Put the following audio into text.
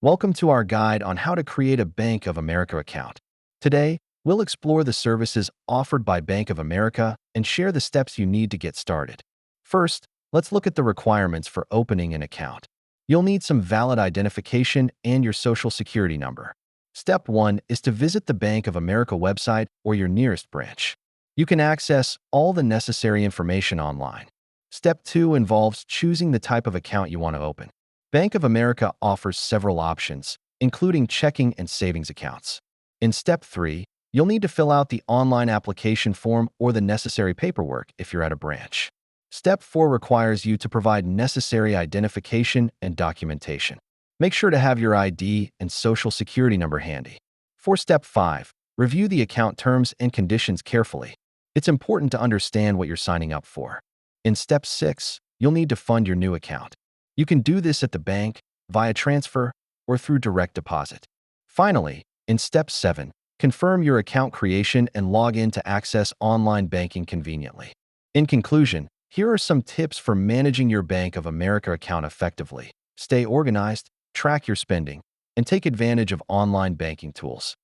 Welcome to our guide on how to create a Bank of America account. Today, we'll explore the services offered by Bank of America and share the steps you need to get started. First, let's look at the requirements for opening an account. You'll need some valid identification and your social security number. Step 1 is to visit the Bank of America website or your nearest branch. You can access all the necessary information online. Step 2 involves choosing the type of account you want to open. Bank of America offers several options, including checking and savings accounts. In Step 3, you'll need to fill out the online application form or the necessary paperwork if you're at a branch. Step 4 requires you to provide necessary identification and documentation. Make sure to have your ID and social security number handy. For Step 5, review the account terms and conditions carefully. It's important to understand what you're signing up for. In Step 6, you'll need to fund your new account. You can do this at the bank, via transfer, or through direct deposit. Finally, in Step 7, confirm your account creation and log in to access online banking conveniently. In conclusion, here are some tips for managing your Bank of America account effectively. Stay organized, track your spending, and take advantage of online banking tools.